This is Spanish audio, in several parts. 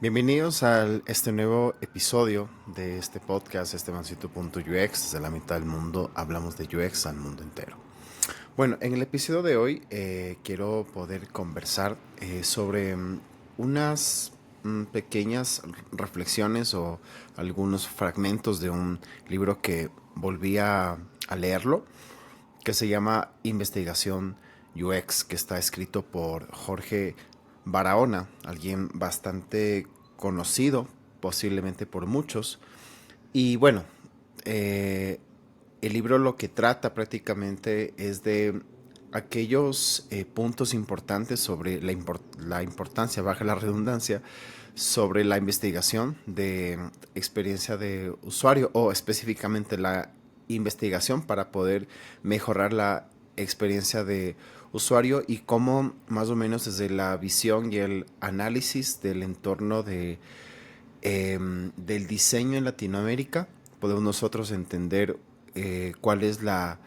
Bienvenidos a este nuevo episodio de este podcast, Estebancito.ux. Desde la mitad del mundo hablamos de UX al mundo entero. Bueno, en el episodio de hoy quiero poder conversar sobre unas pequeñas reflexiones o algunos fragmentos de un libro que volví a leerlo, que se llama Investigación UX, que está escrito por Jorge Barahona, alguien bastante conocido, posiblemente por muchos. Y bueno, eh, el libro lo que trata prácticamente es de aquellos puntos importantes sobre la importancia, baja la redundancia, sobre la investigación de experiencia de usuario o específicamente la investigación para poder mejorar la experiencia de usuario y cómo más o menos desde la visión y el análisis del entorno del diseño en Latinoamérica podemos nosotros entender cuál es la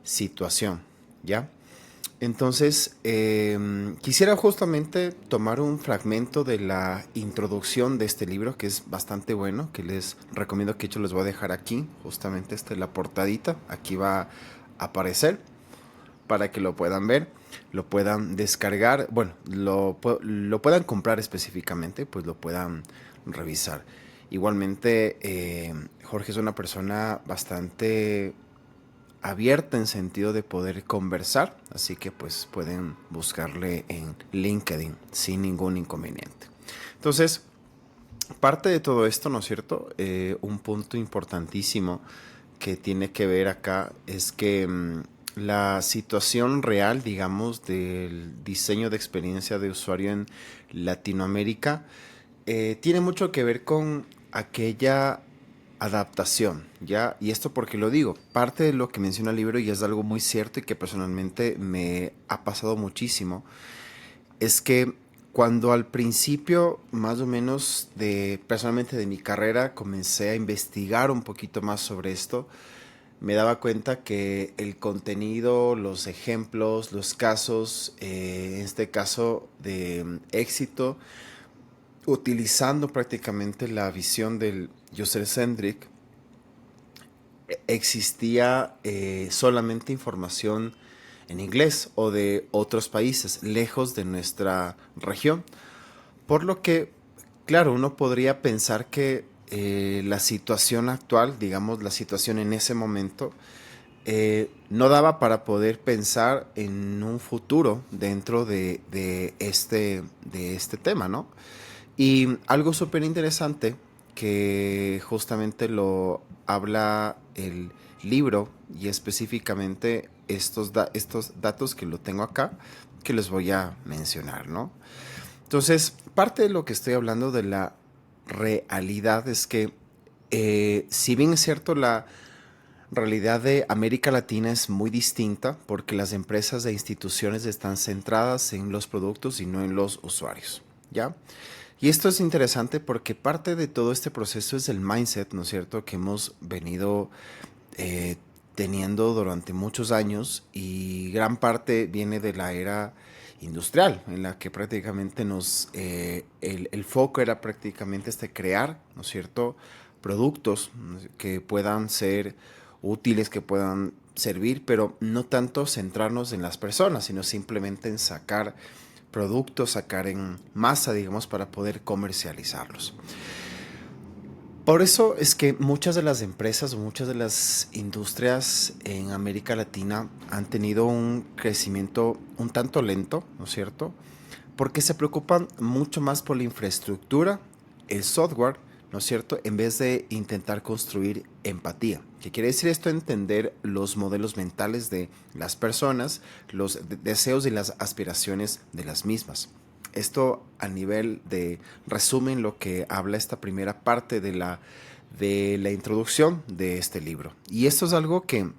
situación, ¿ya? Entonces, quisiera justamente tomar un fragmento de la introducción de este libro, que es bastante bueno, que les recomiendo, que hecho les voy a dejar aquí, justamente la portadita, aquí va a aparecer, para que lo puedan ver, lo puedan descargar, bueno, lo puedan comprar específicamente, pues lo puedan revisar. Igualmente, Jorge es una persona bastante abierta en sentido de poder conversar, así que pues pueden buscarle en LinkedIn sin ningún inconveniente. Entonces, parte de todo esto, ¿no es cierto? Un punto importantísimo que tiene que ver acá es que la situación real, digamos, del diseño de experiencia de usuario en Latinoamérica tiene mucho que ver con aquella adaptación, ¿ya? Y esto porque lo digo, parte de lo que menciona el libro y es algo muy cierto y que personalmente me ha pasado muchísimo, es que cuando al principio, más o menos personalmente de mi carrera, comencé a investigar un poquito más sobre esto, me daba cuenta que el contenido, los ejemplos, los casos, en este caso de éxito, utilizando prácticamente la visión del user-centric, existía solamente información en inglés o de otros países, lejos de nuestra región. Por lo que, claro, uno podría pensar que la situación actual, digamos, la situación en ese momento, no daba para poder pensar en un futuro dentro de este tema, ¿no? Y algo súper interesante que justamente lo habla el libro y específicamente estos datos que lo tengo acá, que les voy a mencionar, ¿no? Entonces, parte de lo que estoy hablando de la realidad es que, si bien es cierto, la realidad de América Latina es muy distinta porque las empresas e instituciones están centradas en los productos y no en los usuarios, ¿ya? Y esto es interesante porque parte de todo este proceso es el mindset, ¿no es cierto?, que hemos venido eh, teniendo durante muchos años y gran parte viene de la era industrial, en la que prácticamente el foco era prácticamente crear, ¿no es cierto?, productos que puedan ser útiles, que puedan servir, pero no tanto centrarnos en las personas, sino simplemente en sacar productos, sacar en masa, digamos, para poder comercializarlos. Por eso es que muchas de las empresas o muchas de las industrias en América Latina han tenido un crecimiento un tanto lento, ¿no es cierto? Porque se preocupan mucho más por la infraestructura, el software, ¿no es cierto? En vez de intentar construir empatía. ¿Qué quiere decir esto? Entender los modelos mentales de las personas, los deseos y las aspiraciones de las mismas. Esto a nivel de resumen lo que habla esta primera parte de la introducción de este libro. Y esto es algo que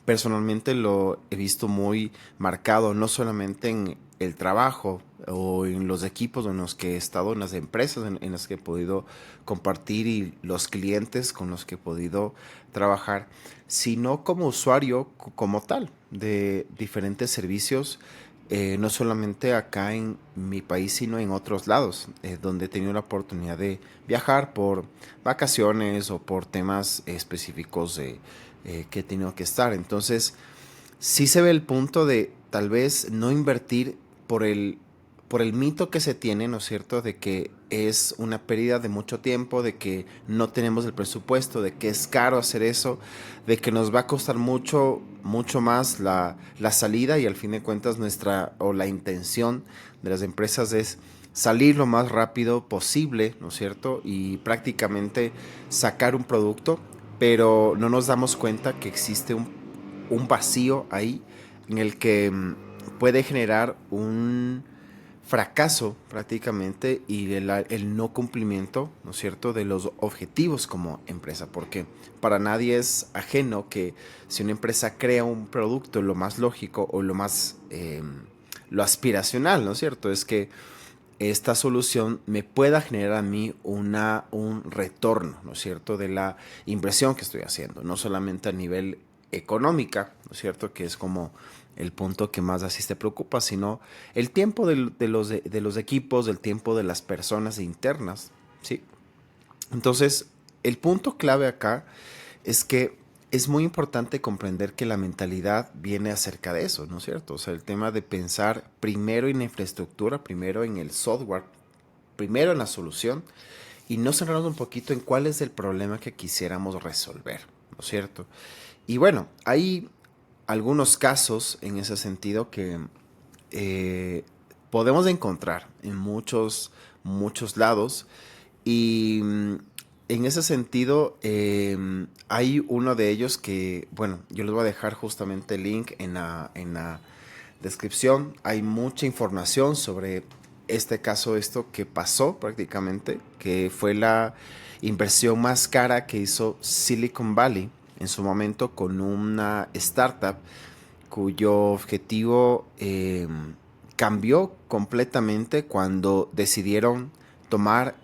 personalmente lo he visto muy marcado, no solamente en el trabajo o en los equipos en los que he estado, en las empresas en las que he podido compartir y los clientes con los que he podido trabajar, sino como usuario como tal de diferentes servicios no solamente acá en mi país, sino en otros lados, donde he tenido la oportunidad de viajar por vacaciones o por temas específicos que he tenido que estar. Entonces, sí se ve el punto de tal vez no invertir por por el mito que se tiene, ¿no es cierto?, de que es una pérdida de mucho tiempo, de que no tenemos el presupuesto, de que es caro hacer eso, de que nos va a costar mucho más la salida y al fin de cuentas nuestra o la intención de las empresas es salir lo más rápido posible, ¿no es cierto? Y prácticamente sacar un producto, pero no nos damos cuenta que existe un vacío ahí en el que puede generar un fracaso prácticamente y el no cumplimiento, ¿no es cierto?, de los objetivos como empresa, porque para nadie es ajeno que si una empresa crea un producto, lo más lógico o lo aspiracional, ¿no es cierto?, es que esta solución me pueda generar a mí un retorno, ¿no es cierto?, de la inversión que estoy haciendo, no solamente a nivel económica, ¿no es cierto?, que es como el punto que más así te preocupa, sino el tiempo de los equipos, el tiempo de las personas internas, ¿sí? Entonces, el punto clave acá es que es muy importante comprender que la mentalidad viene acerca de eso, ¿no es cierto? O sea, el tema de pensar primero en la infraestructura, primero en el software, primero en la solución y no centrarnos un poquito en cuál es el problema que quisiéramos resolver, ¿no es cierto? Y bueno, hay algunos casos en ese sentido que eh, podemos encontrar en muchos lados y en ese sentido, hay uno de ellos que, bueno, yo les voy a dejar justamente el link en la descripción. Hay mucha información sobre este caso, esto que pasó prácticamente, que fue la inversión más cara que hizo Silicon Valley en su momento con una startup cuyo objetivo cambió completamente cuando decidieron tomar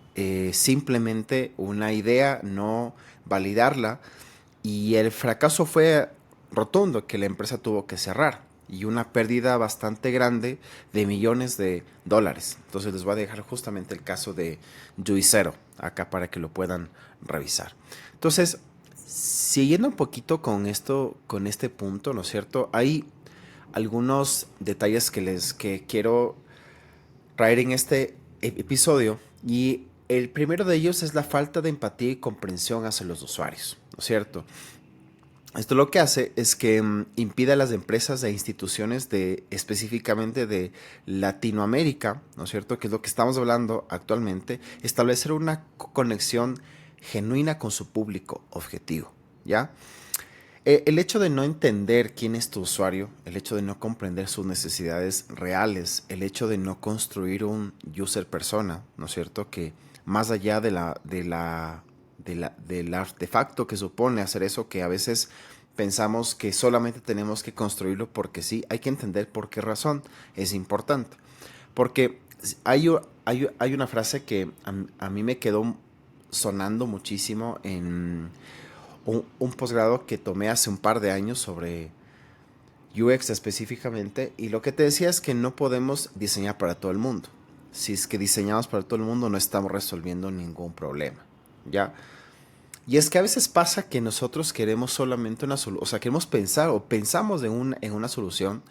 simplemente una idea, no validarla, y el fracaso fue rotundo, que la empresa tuvo que cerrar y una pérdida bastante grande de millones de dólares. Entonces les voy a dejar justamente el caso de Juicero acá para que lo puedan revisar. Entonces, siguiendo un poquito con esto, con este punto, ¿no es cierto? Hay algunos detalles que quiero traer en este episodio y el primero de ellos es la falta de empatía y comprensión hacia los usuarios, ¿no es cierto? Esto lo que hace es que impide a las empresas e instituciones de específicamente de Latinoamérica, ¿no es cierto? Que es lo que estamos hablando actualmente, establecer una conexión genuina con su público objetivo, ¿ya? El hecho de no entender quién es tu usuario, el hecho de no comprender sus necesidades reales, el hecho de no construir un user persona, ¿no es cierto? Que más allá del artefacto que supone hacer eso, que a veces pensamos que solamente tenemos que construirlo porque sí, hay que entender por qué razón es importante. Porque hay una frase que a mí me quedó sonando muchísimo en un posgrado que tomé hace un par de años sobre UX específicamente, y lo que te decía es que no podemos diseñar para todo el mundo. Si es que diseñamos para todo el mundo, no estamos resolviendo ningún problema, ¿ya? Y es que a veces pasa que nosotros queremos solamente una solución, o sea, queremos pensar o pensamos en una solución,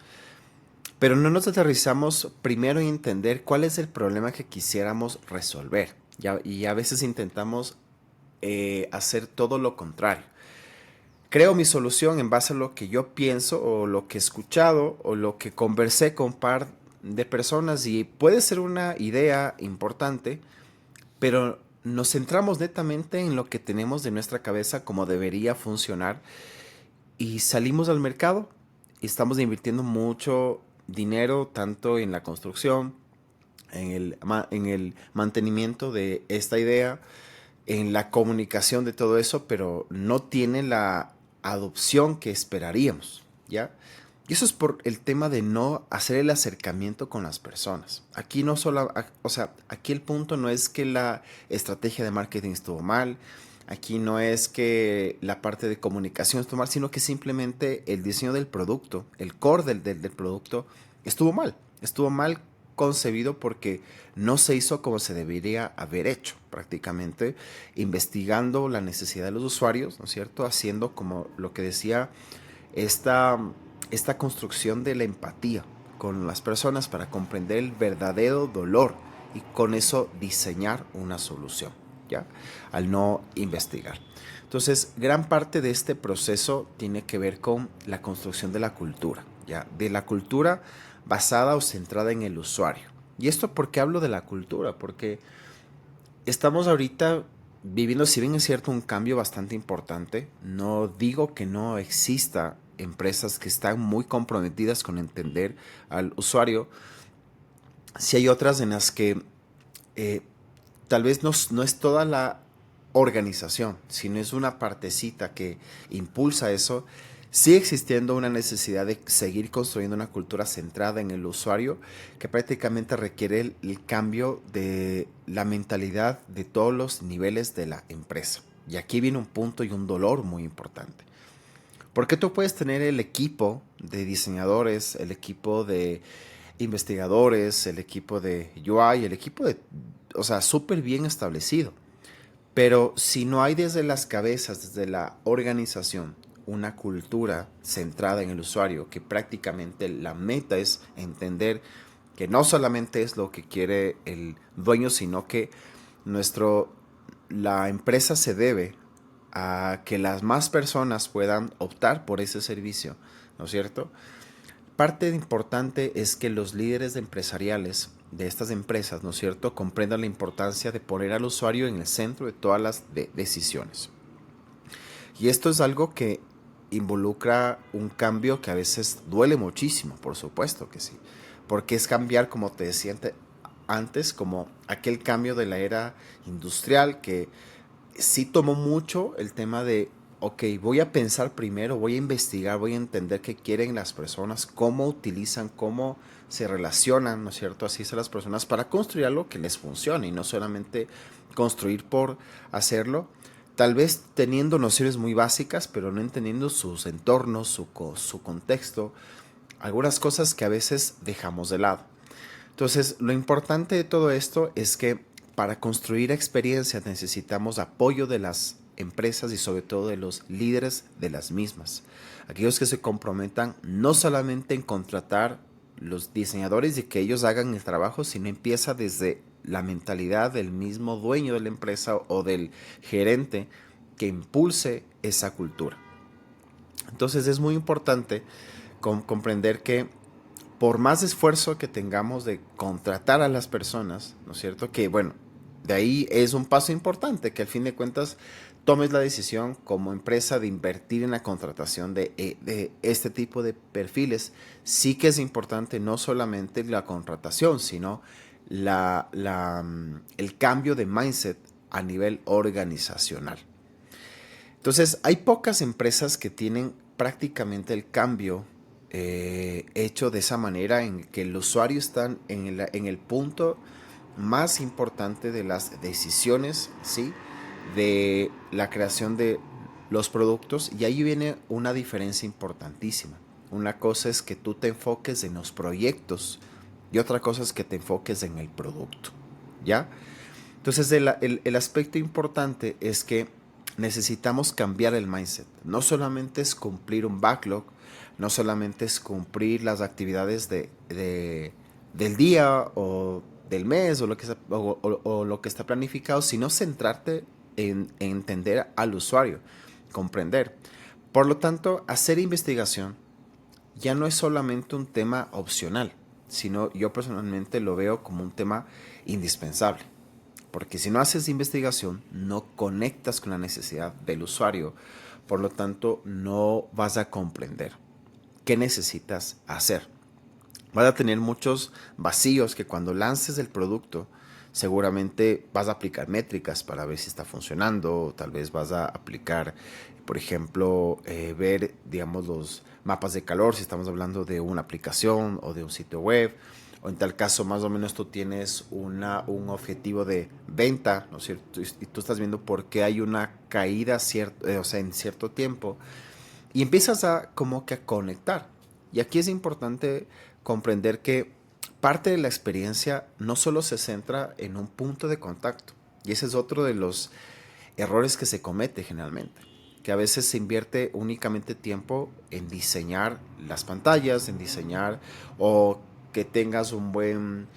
pero no nos aterrizamos primero en entender cuál es el problema que quisiéramos resolver, ¿ya? Y a veces intentamos hacer todo lo contrario. Creo mi solución en base a lo que yo pienso o lo que he escuchado o lo que conversé con un par de personas y puede ser una idea importante, pero nos centramos netamente en lo que tenemos de nuestra cabeza como debería funcionar y salimos al mercado y estamos invirtiendo mucho dinero tanto en la construcción, en el mantenimiento de esta idea, en la comunicación de todo eso, pero no tiene la adopción que esperaríamos, ¿ya? Y eso es por el tema de no hacer el acercamiento con las personas. Aquí no solo, o sea, aquí el punto no es que la estrategia de marketing estuvo mal, aquí no es que la parte de comunicación estuvo mal, sino que simplemente el diseño del producto, el core del producto estuvo mal, Estuvo mal concebido porque no se hizo como se debería haber hecho, prácticamente investigando la necesidad de los usuarios, ¿no es cierto? Haciendo como lo que decía esta, esta construcción de la empatía con las personas para comprender el verdadero dolor y con eso diseñar una solución, ¿ya? Al no investigar. Entonces, gran parte de este proceso tiene que ver con la construcción de la cultura, ¿ya? De la cultura basada o centrada en el usuario. ¿Y esto por qué hablo de la cultura? Porque estamos ahorita viviendo, si bien es cierto, un cambio bastante importante. No digo que no exista empresas que están muy comprometidas con entender al usuario. Si hay otras en las que eh, tal vez no es toda la organización, sino es una partecita que impulsa eso, sigue existiendo una necesidad de seguir construyendo una cultura centrada en el usuario que prácticamente requiere el cambio de la mentalidad de todos los niveles de la empresa. Y aquí viene un punto y un dolor muy importante. Porque tú puedes tener el equipo de diseñadores, el equipo de investigadores, el equipo de UI, el equipo de, o sea, súper bien establecido. Pero si no hay desde las cabezas, desde la organización, una cultura centrada en el usuario, que prácticamente la meta es entender que no solamente es lo que quiere el dueño, sino que nuestro, la empresa se debe a que las más personas puedan optar por ese servicio, ¿no es cierto? Parte importante es que los líderes empresariales de estas empresas, ¿no es cierto?, comprendan la importancia de poner al usuario en el centro de todas las decisiones. Y esto es algo que involucra un cambio que a veces duele muchísimo, por supuesto que sí, porque es cambiar, como te decía antes, como aquel cambio de la era industrial que sí tomó mucho el tema de, ok, voy a pensar primero, voy a investigar, voy a entender qué quieren las personas, cómo utilizan, cómo se relacionan, ¿no es cierto? Así son las personas para construir algo que les funcione y no solamente construir por hacerlo. Tal vez teniendo nociones muy básicas, pero no entendiendo sus entornos, su contexto, algunas cosas que a veces dejamos de lado. Entonces, lo importante de todo esto es que para construir experiencias necesitamos apoyo de las empresas y sobre todo de los líderes de las mismas. Aquellos que se comprometan no solamente en contratar los diseñadores y que ellos hagan el trabajo, sino empieza desde la mentalidad del mismo dueño de la empresa o del gerente que impulse esa cultura. Entonces es muy importante comprender que por más esfuerzo que tengamos de contratar a las personas, ¿no es cierto? Que bueno, de ahí es un paso importante, que al fin de cuentas tomes la decisión como empresa de invertir en la contratación de este tipo de perfiles. Sí que es importante no solamente la contratación, sino el cambio de mindset a nivel organizacional. Entonces, hay pocas empresas que tienen prácticamente el cambio hecho de esa manera en que el usuario está en el punto más importante de las decisiones, ¿sí? De la creación de los productos y ahí viene una diferencia importantísima. Una cosa es que tú te enfoques en los proyectos y otra cosa es que te enfoques en el producto, ¿ya? Entonces el aspecto importante es que necesitamos cambiar el mindset. No solamente es cumplir un backlog, no solamente es cumplir las actividades del día o del mes o o lo que está planificado, sino centrarte en entender al usuario, comprender. Por lo tanto, hacer investigación ya no es solamente un tema opcional, sino yo personalmente lo veo como un tema indispensable. Porque si no haces investigación, no conectas con la necesidad del usuario. Por lo tanto, no vas a comprender qué necesitas hacer. Vas a tener muchos vacíos que cuando lances el producto, seguramente vas a aplicar métricas para ver si está funcionando. O tal vez vas a aplicar, por ejemplo, ver, digamos, los mapas de calor, si estamos hablando de una aplicación o de un sitio web o en tal caso más o menos tú tienes un objetivo de venta, ¿no es cierto? Y tú estás viendo por qué hay una caída o sea, en cierto tiempo y empiezas a como que a conectar. Y aquí es importante comprender que parte de la experiencia no solo se centra en un punto de contacto, y ese es otro de los errores que se comete generalmente, que a veces se invierte únicamente tiempo en diseñar las pantallas, en diseñar o que tengas un buen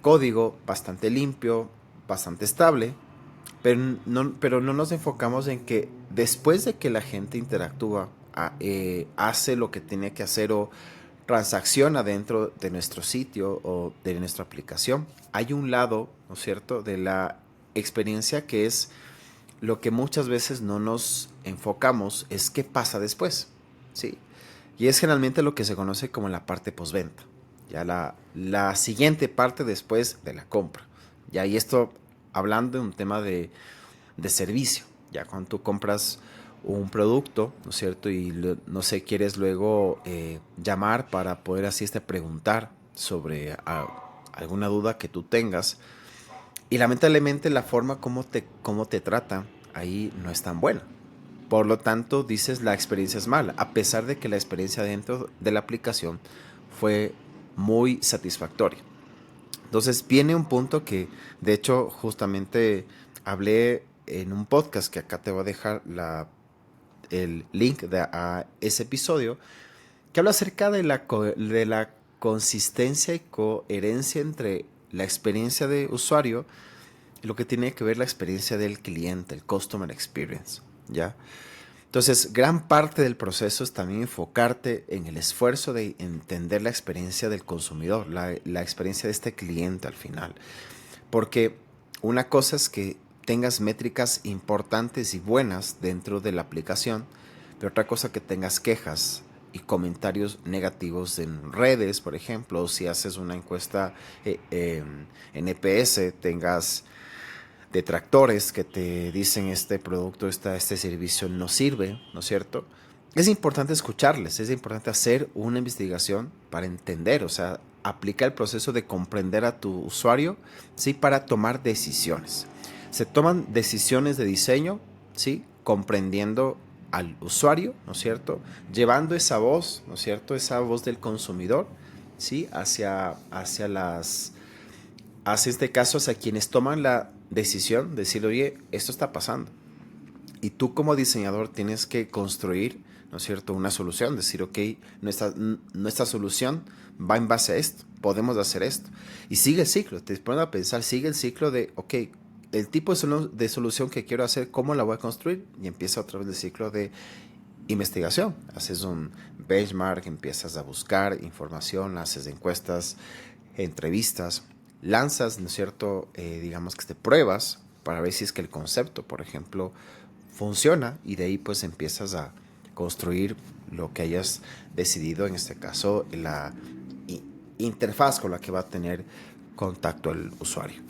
código, bastante limpio, bastante estable, pero no nos enfocamos en que después de que la gente interactúa, hace lo que tiene que hacer o transacciona dentro de nuestro sitio o de nuestra aplicación, hay un lado, ¿no es cierto?, de la experiencia que es lo que muchas veces no nos enfocamos, es qué pasa después, ¿sí? Y es generalmente lo que se conoce como la parte postventa, ya la siguiente parte después de la compra. Ya, y esto hablando de un tema de servicio, ya cuando tú compras un producto, ¿no es cierto? Y no sé, quieres luego llamar para poder así preguntar sobre alguna duda que tú tengas. Y lamentablemente la forma como te trata ahí no es tan buena. Por lo tanto, dices la experiencia es mala, a pesar de que la experiencia dentro de la aplicación fue muy satisfactoria. Entonces viene un punto que, de hecho, justamente hablé en un podcast que acá te voy a dejar el link a ese episodio, que habla acerca de la consistencia y coherencia entre la experiencia de usuario y lo que tiene que ver la experiencia del cliente, el customer experience, ¿ya? Entonces, gran parte del proceso es también enfocarte en el esfuerzo de entender la experiencia del consumidor, la experiencia de este cliente al final. Porque una cosa es que tengas métricas importantes y buenas dentro de la aplicación, pero otra cosa que tengas quejas y comentarios negativos en redes, por ejemplo, o si haces una encuesta en EPS, tengas detractores que te dicen este producto, este servicio no sirve, ¿no es cierto? Es importante escucharles, es importante hacer una investigación para entender, o sea, aplica el proceso de comprender a tu usuario, ¿sí? Para tomar decisiones. Se toman decisiones de diseño, ¿sí? Comprendiendo al usuario, ¿no es cierto? Llevando esa voz, ¿no es cierto? Esa voz del consumidor, ¿sí? Hacia este caso, hacia quienes toman la decisión de decir, oye, esto está pasando. Y tú como diseñador tienes que construir, ¿no es cierto?, una solución, decir, ok, nuestra solución va en base a esto, podemos hacer esto. Y sigue el ciclo, te pones a pensar, sigue el ciclo de, ok, el tipo de solución que quiero hacer, ¿cómo la voy a construir? Y empieza otra vez el ciclo de investigación. Haces un benchmark, empiezas a buscar información, haces encuestas, entrevistas, lanzas, ¿no es cierto?, digamos que te pruebas para ver si es que el concepto, por ejemplo, funciona, y de ahí pues empiezas a construir lo que hayas decidido, en este caso la interfaz con la que va a tener contacto el usuario.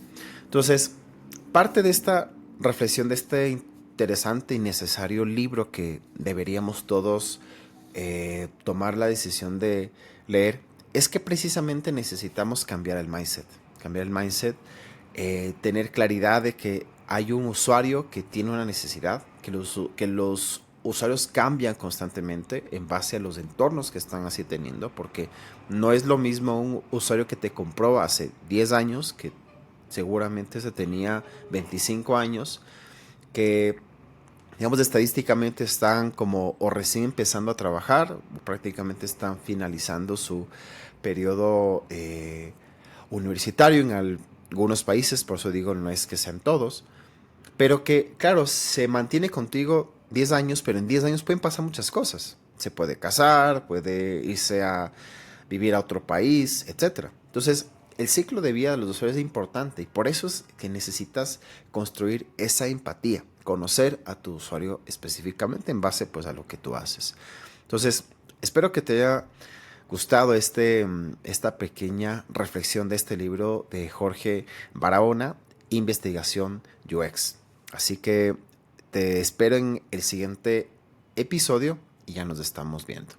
Entonces, parte de esta reflexión de este interesante y necesario libro que deberíamos todos tomar la decisión de leer, es que precisamente necesitamos cambiar el mindset. Cambiar el mindset, tener claridad de que hay un usuario que tiene una necesidad, que los usuarios cambian constantemente en base a los entornos que están así teniendo, porque no es lo mismo un usuario que te compró hace 10 años, que seguramente se tenía 25 años, que digamos estadísticamente están como o recién empezando a trabajar, o prácticamente están finalizando su periodo universitario en algunos países, por eso digo, no es que sean todos, pero que, claro, se mantiene contigo 10 años, pero en 10 años pueden pasar muchas cosas. Se puede casar, puede irse a vivir a otro país, etcétera. Entonces, el ciclo de vida de los usuarios es importante, y por eso es que necesitas construir esa empatía, conocer a tu usuario específicamente en base pues a lo que tú haces. Entonces, espero que te haya gustado esta pequeña reflexión de este libro de Jorge Barahona, Investigación UX. Así que te espero en el siguiente episodio y ya nos estamos viendo.